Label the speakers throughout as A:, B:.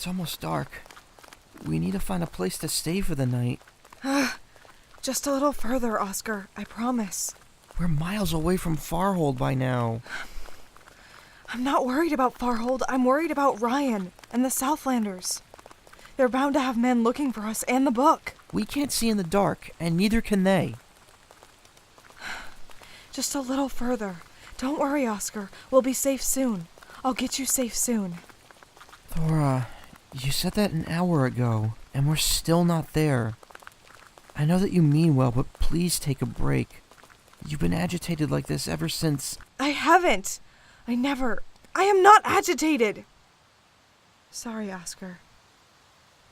A: It's almost dark. We need to find a place to stay for the night.
B: Just a little further, Oscar, I promise.
A: We're miles away from Farhold by now.
B: I'm not worried about Farhold. I'm worried about Ryan and the Southlanders. They're bound to have men looking for us and the book.
A: We can't see in the dark, and neither can they.
B: Just a little further. Don't worry, Oscar. We'll be safe soon. I'll get you safe soon.
A: Thora, you said that an hour ago, and we're still not there. I know that you mean well, but please take a break. You've been agitated like this ever since...
B: I haven't. I am not agitated. Sorry, Oscar.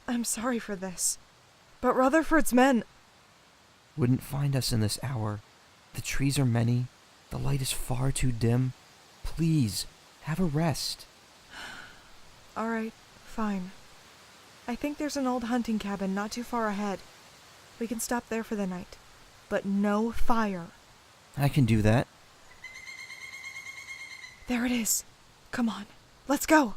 B: I'm sorry for this. But Rutherford's men...
A: Wouldn't find us in this hour. The trees are many. The light is far too dim. Please, have a rest.
B: All right, fine. I think there's an old hunting cabin not too far ahead. We can stop there for the night. But no fire.
A: I can do that.
B: There it is. Come on, let's go.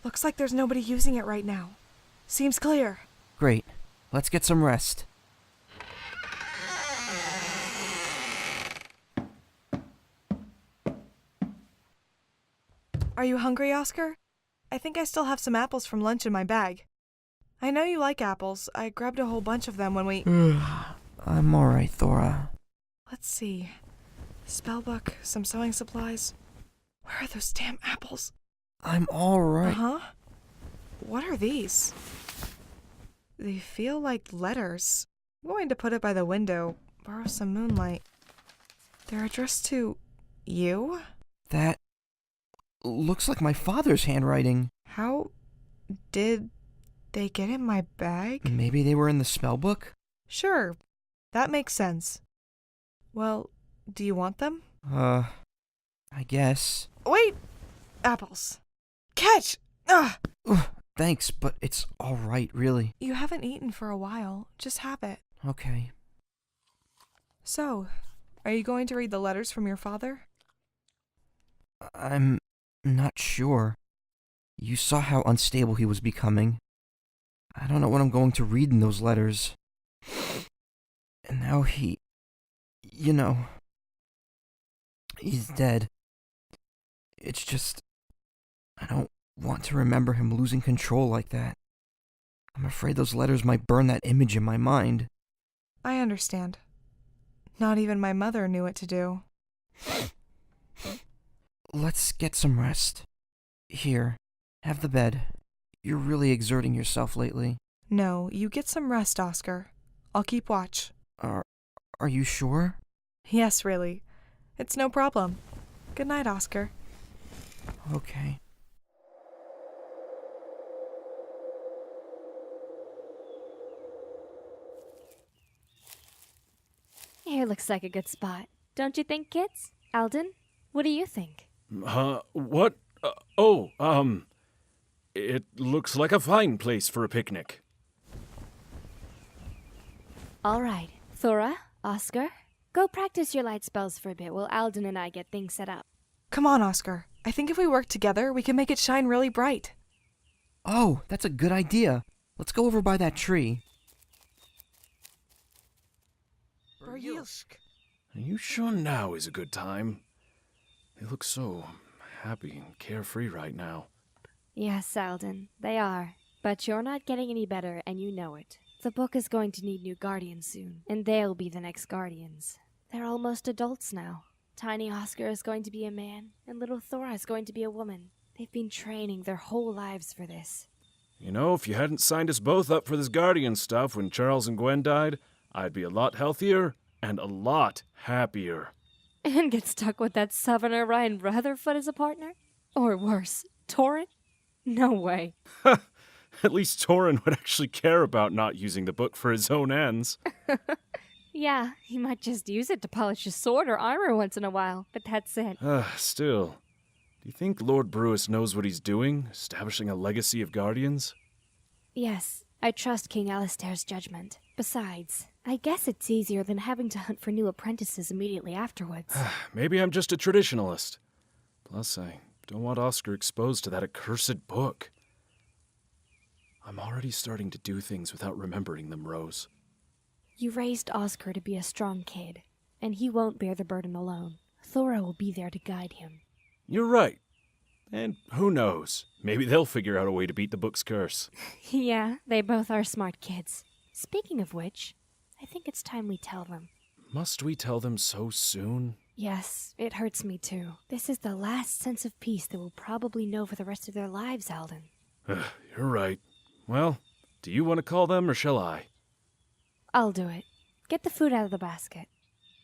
B: Looks like there's nobody using it right now. Seems clear.
A: Great. Let's get some rest.
B: Are you hungry, Oscar? I think I still have some apples from lunch in my bag. I know you like apples. I grabbed a whole bunch of them when we...
A: I'm alright, Thora.
B: Let's see. Spellbook, some sewing supplies. Where are those damn apples?
A: I'm alright.
B: Huh? What are these? They feel like letters. I'm going to put it by the window, borrow some moonlight. They're addressed to you?
A: That looks like my father's handwriting.
B: How did they get in my bag?
A: Maybe they were in the spellbook?
B: Sure, that makes sense. Well, do you want them?
A: I guess.
B: Wait! Apples. Catch! Ugh!
A: Thanks, but it's alright, really.
B: You haven't eaten for a while. Just have it.
A: Okay.
B: So, are you going to read the letters from your father?
A: I'm not sure. You saw how unstable he was becoming. I don't know what I'm going to read in those letters. And now he's dead. It's just, I don't want to remember him losing control like that. I'm afraid those letters might burn that image in my mind.
B: I understand. Not even my mother knew what to do.
A: Let's get some rest. Here, have the bed. You're really exerting yourself lately.
B: No, you get some rest, Oscar. I'll keep watch.
A: Are you sure?
B: Yes, really. It's no problem. Good night, Oscar.
A: Okay.
C: Here looks like a good spot. Don't you think, kids? Alden, what do you think?
D: What? It looks like a fine place for a picnic.
C: All right, Thora, Oscar, go practice your light spells for a bit while Alden and I get things set up.
B: Come on, Oscar. I think if we work together, we can make it shine really bright.
A: Oh, that's a good idea. Let's go over by that tree.
D: Are you sure now is a good time? They look so happy and carefree right now.
C: Yes, Alden, they are. But you're not getting any better, and you know it. The book is going to need new guardians soon, and they'll be the next guardians. They're almost adults now. Tiny Oscar is going to be a man, and little Thora is going to be a woman. They've been training their whole lives for this.
D: You know, if you hadn't signed us both up for this guardian stuff when Charles and Gwen died, I'd be a lot healthier and a lot happier.
C: And get stuck with that Southerner Ryan Rutherford as a partner? Or worse, Torrent? No way.
D: At least Torin would actually care about not using the book for his own ends.
C: Yeah, he might just use it to polish his sword or armor once in a while, but that's it.
D: Still, do you think Lord Brewis knows what he's doing, establishing a legacy of guardians?
C: Yes, I trust King Alistair's judgment. Besides, I guess it's easier than having to hunt for new apprentices immediately afterwards.
D: Maybe I'm just a traditionalist. Plus, I Don't want Oscar exposed to that accursed book. I'm already starting to do things without remembering them, Rose.
C: You raised Oscar to be a strong kid, and he won't bear the burden alone. Thora will be there to guide him.
D: You're right. And who knows? Maybe they'll figure out a way to beat the book's curse.
C: Yeah, they both are smart kids. Speaking of which, I think it's time we tell them.
D: Must we tell them so soon?
C: Yes, it hurts me too. This is the last sense of peace they will probably know for the rest of their lives, Alden.
D: You're right. Well, do you want to call them or shall I?
C: I'll do it. Get the food out of the basket.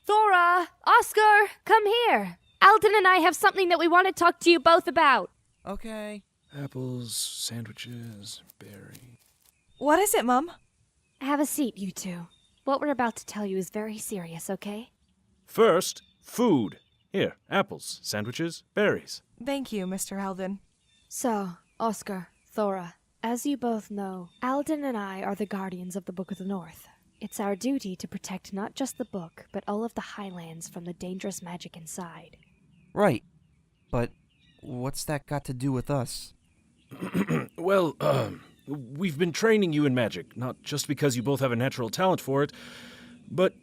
C: Thora! Oscar! Come here! Alden and I have something that we want to talk to you both about.
A: Okay.
D: Apples, sandwiches, berry.
B: What is it, Mum?
C: Have a seat, you two. What we're about to tell you is very serious, okay?
D: First, food. Here, apples, sandwiches, berries.
B: Thank you, Mr. Alden.
C: So, Oscar, Thora, as you both know, Alden and I are the guardians of the Book of the North. It's our duty to protect not just the book, but all of the Highlands from the dangerous magic inside.
A: Right. But what's that got to do with us?
D: Well, we've been training you in magic, not just because you both have a natural talent for it, but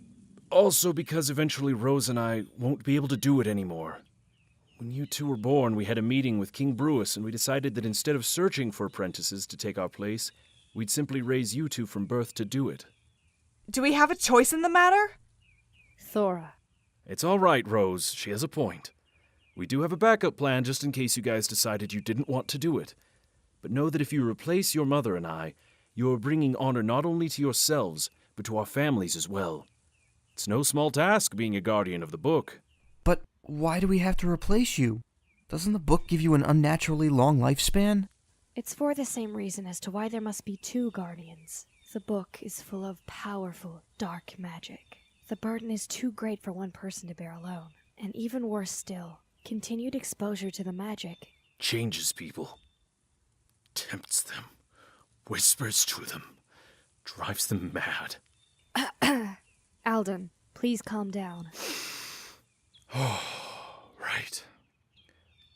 D: also because eventually Rose and I won't be able to do it anymore. When you two were born, we had a meeting with King Brewis, and we decided that instead of searching for apprentices to take our place, we'd simply raise you two from birth to do it.
B: Do we have a choice in the matter?
C: Thora.
D: It's all right, Rose. She has a point. We do have a backup plan just in case you guys decided you didn't want to do it. But know that if you replace your mother and I, you are bringing honor not only to yourselves, but to our families as well. It's no small task being a guardian of the book.
A: But why do we have to replace you? Doesn't the book give you an unnaturally long lifespan?
C: It's for the same reason as to why there must be two guardians. The book is full of powerful, dark magic. The burden is too great for one person to bear alone. And even worse still, continued exposure to the magic
D: Changes people. Tempts them. Whispers to them. Drives them mad.
C: Alden, please calm down.
D: Right.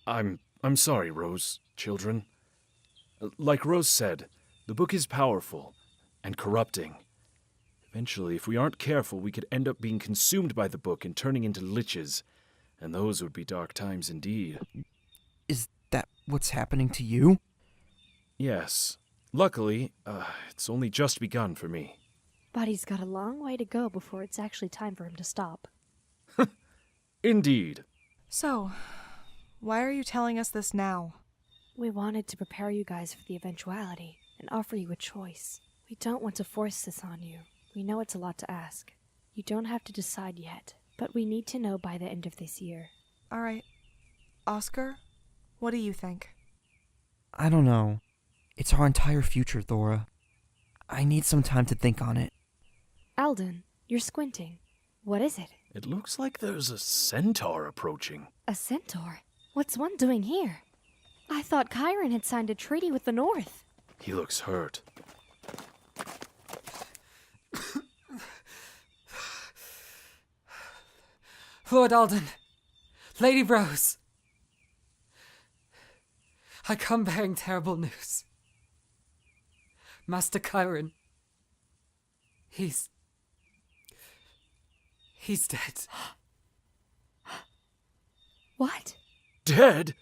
D: I'm sorry, Rose, children. Like Rose said, the book is powerful and corrupting. Eventually, if we aren't careful, we could end up being consumed by the book and turning into liches, and those would be dark times indeed.
A: Is that what's happening to you?
D: Yes. Luckily, it's only just begun for me.
C: But he's got a long way to go before it's actually time for him to stop.
D: Indeed.
B: So, why are you telling us this now?
C: We wanted to prepare you guys for the eventuality and offer you a choice. We don't want to force this on you. We know it's a lot to ask. You don't have to decide yet, but we need to know by the end of this year.
B: All right. Oscar, what do you think?
A: I don't know. It's our entire future, Thora. I need some time to think on it.
C: Alden, you're squinting. What is it?
D: It looks like there's a centaur approaching.
C: A centaur? What's one doing here? I thought Chiron had signed a treaty with the North.
D: He looks hurt.
E: Lord Alden, Lady Rose, I come bearing terrible news. Master Chiron, he's dead.
C: What?
D: Dead?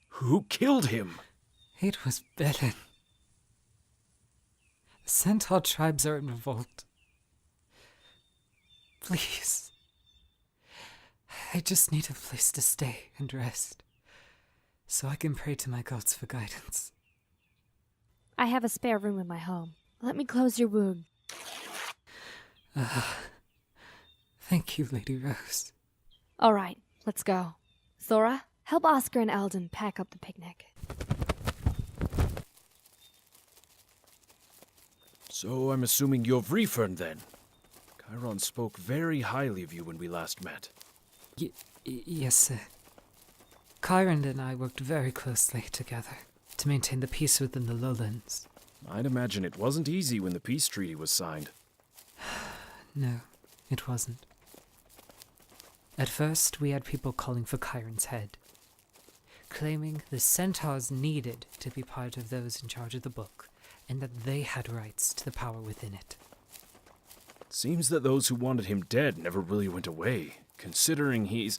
D: Who killed him?
E: It was Belen. The Centaur tribes are in revolt. Please. I just need a place to stay and rest, so I can pray to my gods for guidance.
C: I have a spare room in my home. Let me close your wound.
E: Thank you, Lady Rose.
C: All right, let's go. Thora, help Oscar and Alden pack up the picnic.
D: So I'm assuming you're Vrefern then. Chiron spoke very highly of you when we last met.
E: Yes, sir. Chiron and I worked very closely together to maintain the peace within the lowlands.
D: I'd imagine it wasn't easy when the peace treaty was signed.
E: No, it wasn't. At first, we had people calling for Chiron's head. claiming the centaurs needed to be part of those in charge of the book, and that they had rights to the power within it.
D: Seems that those who wanted him dead never really went away, considering he's...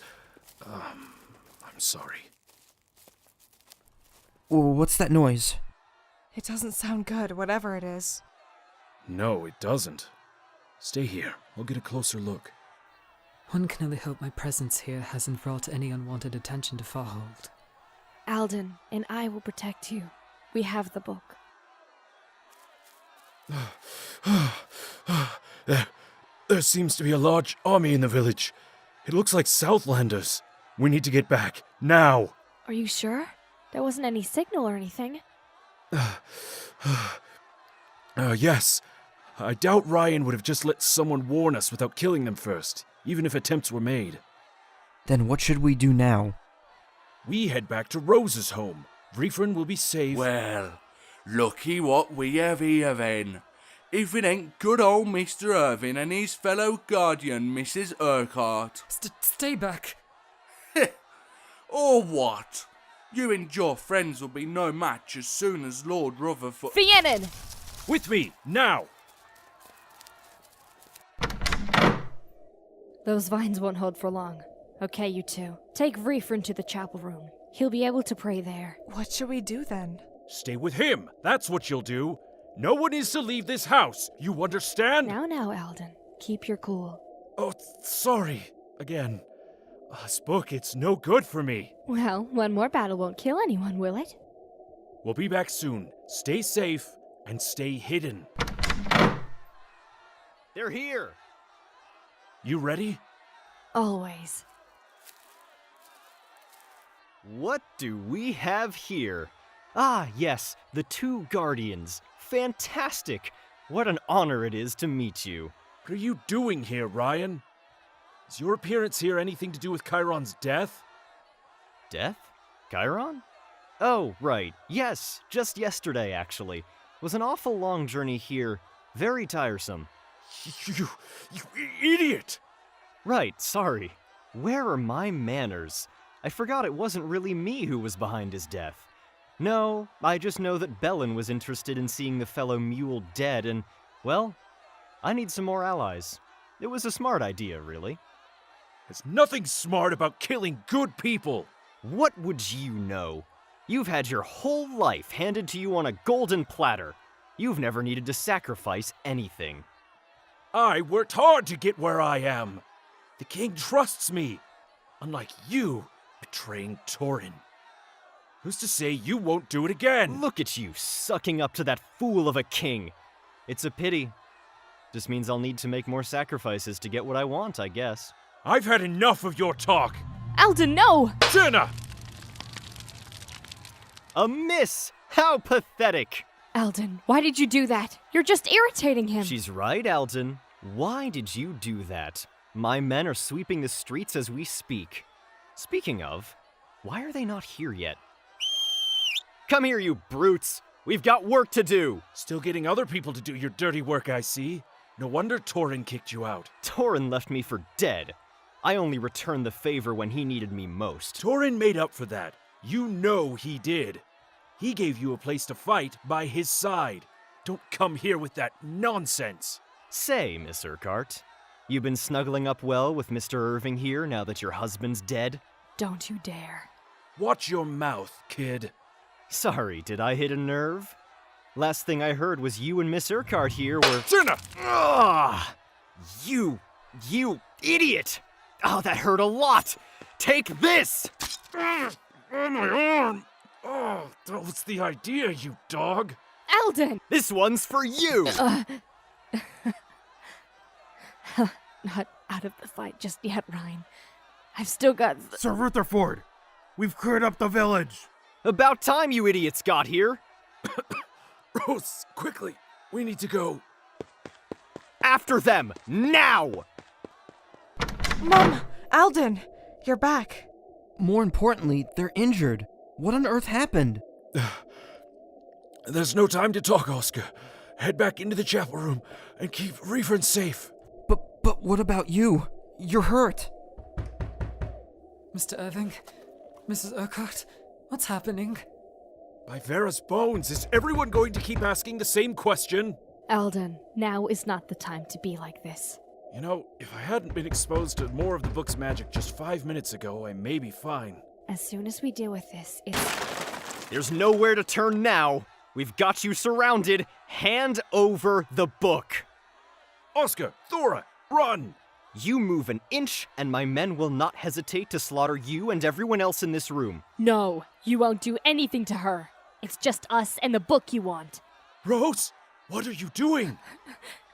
D: I'm sorry.
A: What's that noise?
B: It doesn't sound good, whatever it is.
D: No, it doesn't. Stay here. I'll get a closer look.
E: One can only hope my presence here hasn't brought any unwanted attention to Farhold.
C: Alden and I will protect you. We have the book.
D: There seems to be a large army in the village. It looks like Southlanders. We need to get back, now!
C: Are you sure? There wasn't any signal or anything.
D: Yes. I doubt Ryan would have just let someone warn us without killing them first, even if attempts were made.
A: Then what should we do now?
D: We head back to Rose's home. Vriefren will be safe.
F: Well, lucky what we have here then. If it ain't good old Mr. Irving and his fellow guardian, Mrs. Urquhart.
E: Stay back!
F: Or what? You and your friends will be no match as soon as Lord Rutherford...
C: Rhiannon!
D: With me, now!
C: Those vines won't hold for long. Okay, you two. Take Vriefren to the chapel room. He'll be able to pray there.
B: What should we do then?
D: Stay with him. That's what you'll do. No one is to leave this house. You understand?
C: Now, Alden. Keep your cool.
D: Oh, sorry. Again. This book, it's no good for me.
C: Well, one more battle won't kill anyone, will it?
D: We'll be back soon. Stay safe and stay hidden.
G: They're here!
D: You ready?
C: Always.
G: What do we have here? Ah, yes, the two Guardians. Fantastic! What an honor it is to meet you.
D: What are you doing here, Ryan? Is your appearance here anything to do with Chiron's death?
G: Death? Chiron? Oh, right. Yes, just yesterday, actually. Was an awful long journey here. Very tiresome.
D: You idiot!
G: Right, sorry. Where are my manners? I forgot it wasn't really me who was behind his death. No, I just know that Bellin was interested in seeing the fellow mule dead and, well, I need some more allies. It was a smart idea, really.
D: There's nothing smart about killing good people.
G: What would you know? You've had your whole life handed to you on a golden platter. You've never needed to sacrifice anything.
D: I worked hard to get where I am. The king trusts me, unlike you betraying Torin. Who's to say you won't do it again?
G: Look at you, sucking up to that fool of a king. It's a pity. Just means I'll need to make more sacrifices to get what I want, I guess.
D: I've had enough of your talk.
C: Alden, no!
D: Jenna!
G: A miss! How pathetic!
C: Alden, why did you do that? You're just irritating him.
G: She's right, Alden. Why did you do that? My men are sweeping the streets as we speak. Speaking of, why are they not here yet? Come here, you brutes! We've got work to do!
D: Still getting other people to do your dirty work, I see. No wonder Torin kicked you out.
G: Torin left me for dead. I only returned the favor when he needed me most.
D: Torin made up for that. You know he did. He gave you a place to fight by his side. Don't come here with that nonsense.
G: Say, Miss Urquhart, you been snuggling up well with Mr. Irving here now that your husband's dead?
C: Don't you dare.
D: Watch your mouth, kid.
G: Sorry, did I hit a nerve? Last thing I heard was you and Miss Urquhart here were—
D: Jenna!
G: Ah! You idiot! Oh, that hurt a lot! Take this!
D: Oh, my arm! Oh, that was the idea, you dog.
C: Alden!
G: This one's for you!
C: Not out of the fight just yet, Ryan. I've still got
H: Sir Rutherford, we've cleared up the village.
G: About time you idiots got here!
D: Rose, quickly. We need to go.
G: After them, now!
B: Mom! Alden! You're back.
A: More importantly, they're injured. What on earth happened?
D: There's no time to talk, Oscar. Head back into the chapel room and keep Vriefren safe.
A: But what about you? You're hurt.
E: Mr. Irving? Mrs. Urquhart? What's happening?
D: By Vera's bones, is everyone going to keep asking the same question?
C: Alden, now is not the time to be like this.
D: You know, if I hadn't been exposed to more of the book's magic just 5 minutes ago, I may be fine.
C: As soon as we deal with this, it's...
G: There's nowhere to turn now. We've got you surrounded. Hand over the book.
D: Oscar, Thora, run!
G: You move an inch, and my men will not hesitate to slaughter you and everyone else in this room.
C: No, you won't do anything to her. It's just us and the book you want.
D: Rose, what are you doing?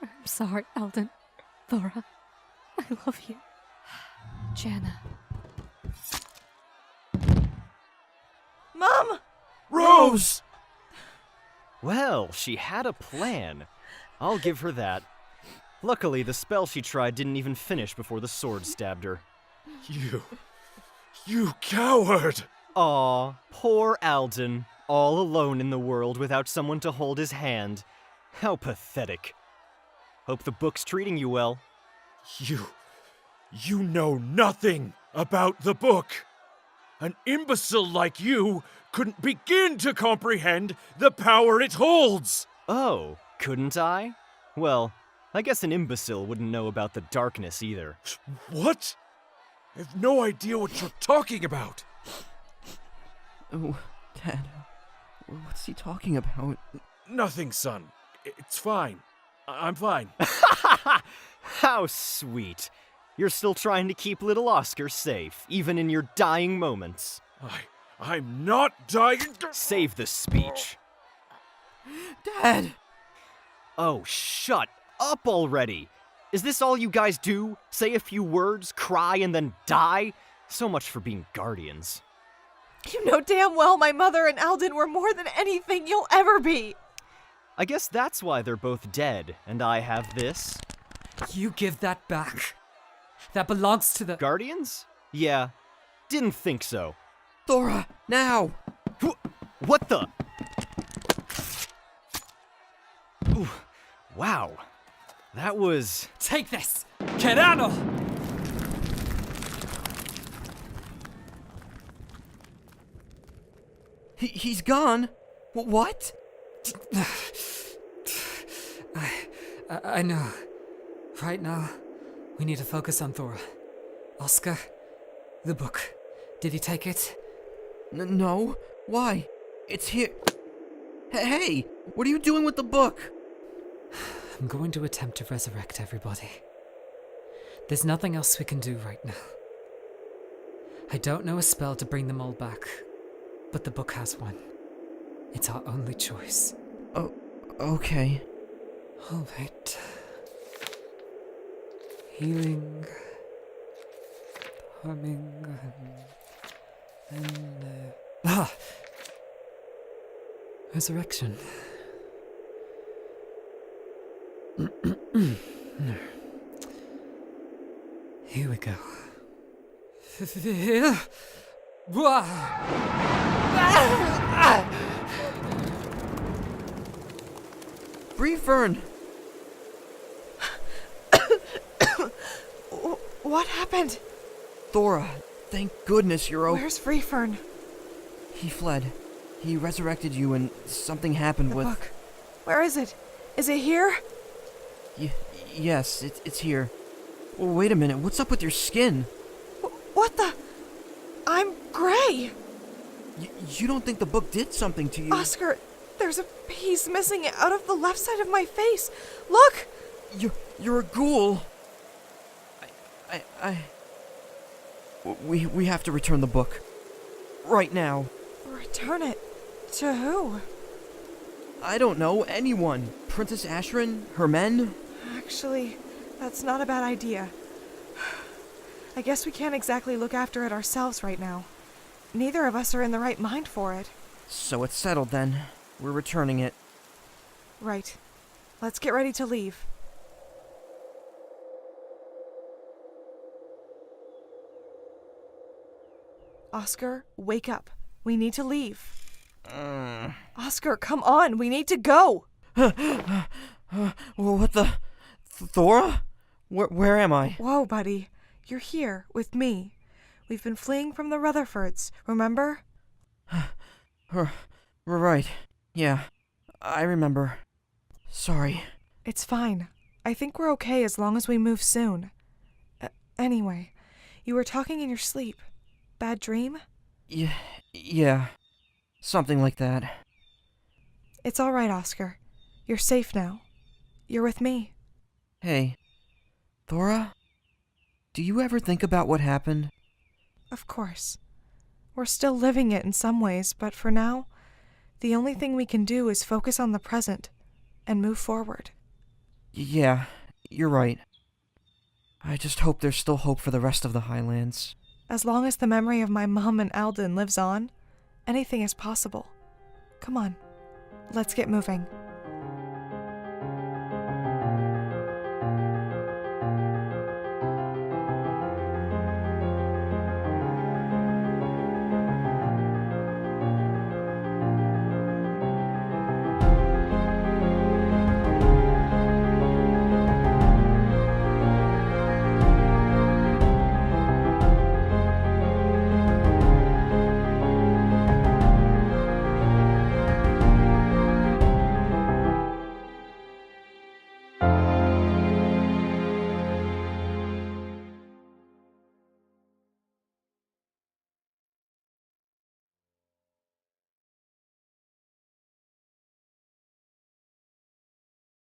C: I'm sorry, Alden. Thora, I love you. Jana.
B: Mom!
D: Rose!
G: Well, she had a plan. I'll give her that. Luckily, the spell she tried didn't even finish before the sword stabbed her.
D: You coward!
G: Aw, poor Alden. All alone in the world without someone to hold his hand. How pathetic. Hope the book's treating you well.
D: You know nothing about the book. An imbecile like you couldn't begin to comprehend the power it holds.
G: Oh, couldn't I? Well, I guess an imbecile wouldn't know about the darkness either.
D: What? I have no idea what you're talking about.
A: Oh, Dad, what's he talking about?
D: Nothing, son. It's fine. I'm fine.
G: How sweet. You're still trying to keep little Oscar safe, even in your dying moments.
D: I'm not dying.
G: Save the speech.
A: Dad!
G: Oh, shut up already. Is this all you guys do? Say a few words, cry, and then die? So much for being guardians.
B: You know damn well my mother and Alden were more than anything you'll ever be.
G: I guess that's why they're both dead, and I have this.
E: You give that back. That belongs to the...
G: Guardians? Yeah. Didn't think so.
A: Thora, now!
G: What the? Ooh, wow. That was...
E: Take this! Kerano!
A: He's gone? What?
E: I know. Right now, we need to focus on Thora. Oscar, the book. Did he take it?
A: No. Why? It's here. Hey, what are you doing with the book?
E: I'm going to attempt to resurrect everybody. There's nothing else we can do right now. I don't know a spell to bring them all back, but the book has one. It's our only choice.
A: Oh, okay.
E: All right. Healing, harming, and resurrection. Here we go.
A: Freefern!
B: What happened?
A: Thora, thank goodness you're okay.
B: Where's Freefern?
A: He fled. He resurrected you and something happened
B: The
A: with...
B: book. Where is it? Is it here?
A: Yes, it's here. Oh, wait a minute, what's up with your skin?
B: What the? I'm gray.
A: You don't think the book did something to you?
B: Oscar, there's a piece missing out of the left side of my face. Look!
A: You're a ghoul. We have to return the book. Right now.
B: Return it? To who?
A: I don't know, anyone. Princess Ashrin? Her men?
B: Actually, that's not a bad idea. I guess we can't exactly look after it ourselves right now. Neither of us are in the right mind for it.
A: So it's settled then. We're returning it.
B: Right. Let's get ready to leave. Oscar, wake up. We need to leave. Oscar, come on. We need to go.
A: What the... Thora? Where am I?
B: Whoa, buddy. You're here with me. We've been fleeing from the Rutherfords, remember?
A: Right. Yeah, I remember. Sorry.
B: It's fine. I think we're okay as long as we move soon. Anyway, you were talking in your sleep. Bad dream?
A: Yeah. Something like that.
B: It's all right, Oscar. You're safe now. You're with me.
A: Hey, Thora? Do you ever think about what happened?
B: Of course. We're still living it in some ways, but for now, the only thing we can do is focus on the present and move forward.
A: Yeah, you're right. I just hope there's still hope for the rest of the Highlands.
B: As long as the memory of my mom and Alden lives on, anything is possible. Come on, let's get moving.